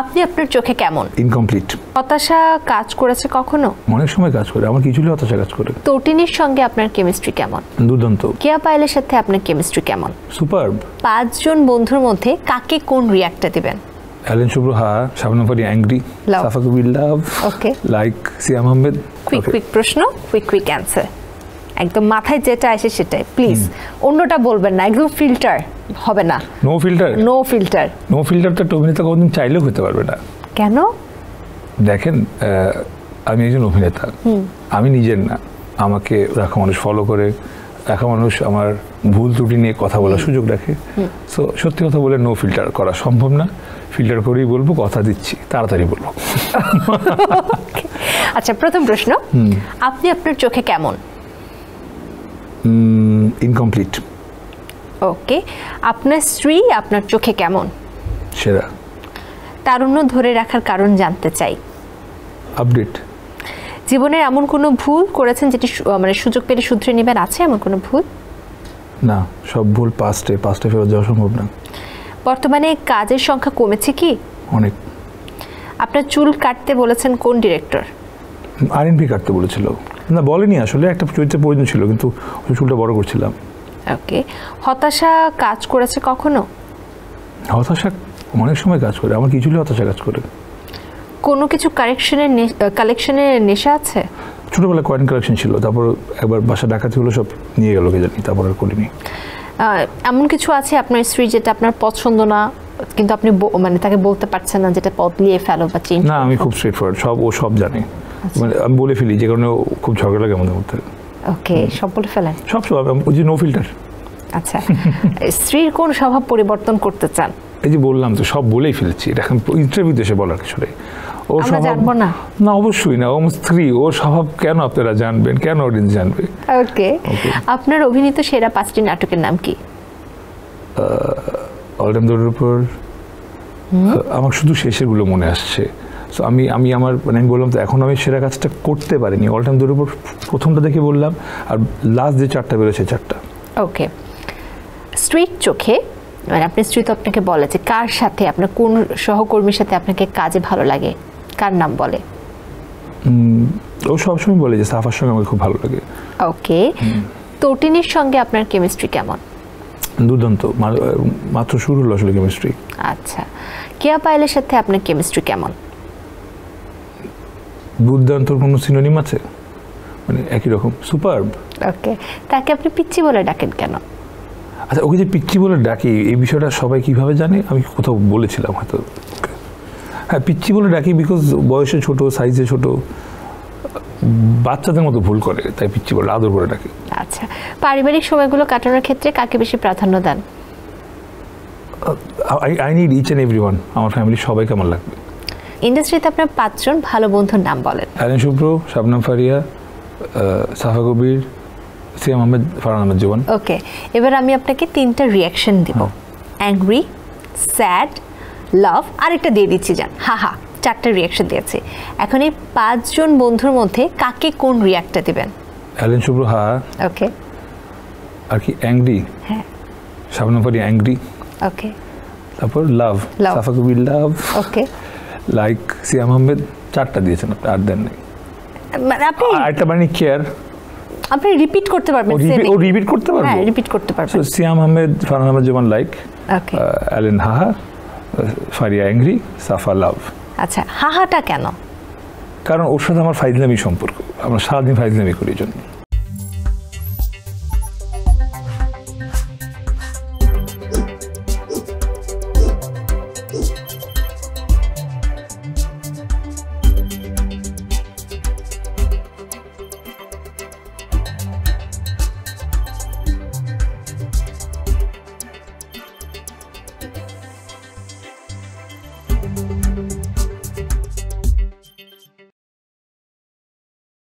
আপনি আপনার চোখে কেমন? ইনকমপ্লিট। হতাশা কাজ করেছে কখনো? অনেক সময় কাজ করে, আমার কিছুই হতাশা কাজ করে। তটিনীর সঙ্গে আপনার কেমিস্ট্রি কেমন? দুর্দান্ত। কেয়া পায়েলের সাথে আপনার কেমিস্ট্রি কেমন? সুপারব। 5 জন বন্ধুর মধ্যে কাকে কোন রিঅ্যাক্টটা দিবেন? অ্যালেন শুভ্র হা, শাবনম ফারিয়া অ্যাংরি, সাফা কবির লাভ, ওকে, লাইক সিয়াম আহমেদ। কুইক প্রশ্ন, কুইক অ্যান্সার, একদম মাথায় যেটা আসে সেটাই প্লিজ, অন্যটা বলবেন না, একদম ফিল্টার হবে না। No filter? No filter. No ফিল্টারটা অভিনেতা কোনোদিন চাইলেও হতে পারবে না। কেন? দেখেন, আমি একজন অভিনেতা, আমি নিজের না, আমাকে রাখা মানুষ ফলো করে, রাখা মানুষ আমার ভুল ত্রুটি নিয়ে কথা বলার সুযোগ রাখে। সো সত্যি কথা বলে নো ফিল্টার করা সম্ভব না, ফিল্টার করেই বলবো, কথা দিচ্ছি, তাড়াতাড়ি বলবো। আচ্ছা, প্রথম প্রশ্ন, আপনি আপনার চোখে কেমন? ইনকমপ্লিট। ওকে, আপনার স্ত্রী আপনার চোখে কেমন? সেরা। তারুণ্য ধরে রাখার কারণ জানতে চাই। আপডেট। জীবনের এমন কোনো ভুল করেছেন যেটি মানে সুযোগ পেলে শুধরে নেবেন, আছে এমন কোনো ভুল? না, সব ভুল পাস্টে ফেরত যাওয়া সম্ভব না। বর্তমানে কাজের সংখ্যা কমেছে কি? অনেক। আপনার চুল কাটতে বলেছেন কোন ডিরেক্টর? আরএনপি কাটতে বলেছিল। না, বলেনি, আসলে একটা চরিত্রের প্রয়োজন ছিল, কিন্তু চুলটা বড় করছিলাম। ওকে, হতাশা কাজ করেছে কখনো? হতাশা অনেক সময় কাজ করে, আমার কিছুই হতাশা কাজ করে। কোনো কিছু কালেকশনের নেশা আছে? ছোটবেলায় কয়েন কালেকশন ছিল, তারপর একবার বাসা ডাকাতি হলো, সব নিয়ে গেল কে জানি, তারপর আর করিনি। এমন কিছু আছে আপনার স্ত্রী যেটা আপনার পছন্দ না, কিন্তু আপনি মানে তাকে বলতে পারছেন না, যেটা বদলিয়ে ফেলো বা চেঞ্জ? না, আমি খুব স্ট্রেট ফরওয়ার্ড, ও সব জানে, মানে আমি বলে ফেলি, যে কারণে খুব ঝগড়া লাগে আমাদের মধ্যে। ওকে, সব বলে ফেলেন? সব, ওই যে নো ফিল্টার। আচ্ছা, স্ত্রীর কোন স্বভাব পরিবর্তন করতে চান? এই যে বললাম তো, সব বলেই ফেলেছি, এটা এখন ইন্টারভিউতে এসে বলার কিছু নেই। ওর স্বভাব না, অবশ্যই না, ও স্ত্রী, ওর স্বভাব কেন আপনারা জানবেন, কেন অডিয়েন্স জানবে? ওকে, আপনার অভিনীত সেরা 5টি নাটকের নাম কি? অল টাইম দৌড়ের উপর, আমার শুধু শেষের গুলো মনে আসছে। সো আমি আমার মানে আমি বললাম তো, এখন আমি সেরা কাজটা করতে পারিনি। অল টাইম দৌড়ের উপর প্রথমটা দেখে বললাম, আর লাস্ট যে 4টা বেরোছে 4টা। ওকে, স্ত্রীর চোখে, মানে আপনার স্ত্রী তো আপনাকে বলে যে কার সাথে, আপনার কোন সহকর্মীর সাথে আপনাকে কাজে ভালো লাগে, কার নাম বলে? ও সবসময় বলে যে সাফার সঙ্গে আমাকে খুব ভালো লাগে। ওকে, তটিনীর সঙ্গে আপনার কেমিস্ট্রি কেমন? দুর্দান্ত, মাত্র শুরু হলো আসলে কেমিস্ট্রি। আচ্ছা, কেয়া পায়েলের সাথে আপনার কেমিস্ট্রি কেমন? দুর্দান্তর কোনো সিনোনিম আছে? মানে একই রকম, সুপারব। ওকে, তাকে আপনি পিচ্চি বলে ডাকেন কেন? আচ্ছা, ওকে যে পিচ্চি বলে ডাকি, এই বিষয়টা সবাই কিভাবে জানে? আমি কোথাও বলেছিলাম হয়তো। হ্যাঁ, পিচ্চি বলে ডাকি বিকজ বয়সে ছোট, সাইজে ছোট, বাচ্চাদের মতো ভুল করে, তাই পিচ্চি বলে আদর করে ডাকি। আচ্ছা, পারিবারিক সময়গুলো কাটানোর ক্ষেত্রে কাকে বেশি প্রাধান্য দেন? I need each and everyone, আমার ফ্যামিলি সবাইকে আমার লাগবে। ইন্ডাস্ট্রিতে আপনার 5 জন ভালো বন্ধুর নাম বলেন। অ্যালেন শুভ্র, শাবনম ফারিয়া, সাফা কবির, সিয়াম আহমেদ, ফারহান আহমেদ জীবন। ওকে, এবার আমি আপনাকে 3টা রিঅ্যাকশন দিব। অ্যাংরি, স্যাড, লাভ, আরেকটা দিয়ে দিচ্ছি, যান হাহা। 4টা রিঅ্যাকশন দিয়েছি। এখন এই 5 জন বন্ধুর মধ্যে কাকে কোন রিঅ্যাক্টটা দিবেন? অ্যালেন শুভ্র হা। ওকে, আর কি অ্যাংরি? হ্যাঁ। শাবনম ফারিয়া অ্যাংরি। ওকে, তারপর লাভ, সাফা কবির লাভ। ওকে, লাইক সিয়াম আহমেদ। 4টা দিয়েছেন আপনি, আর দেন নাই। মানে আপনি আরেকটা মানে কেয়ার, আপনি রিপিট করতে পারবেন? ও রিপিট করতে পারবো? হ্যাঁ, রিপিট করতে পারবেন। সো সিয়াম আহমেদ, ফারহান আহমেদ জীবন লাইক, অ্যালেন হাহা, ফারিয়া অ্যাংরি, সাফা লাভ। আচ্ছা, হাহাটা কেন? কারণ ওর সাথে আমার ফাইজলামি সম্পর্ক, আমরা সারাদিন ফাইজলামি করি, জন্য।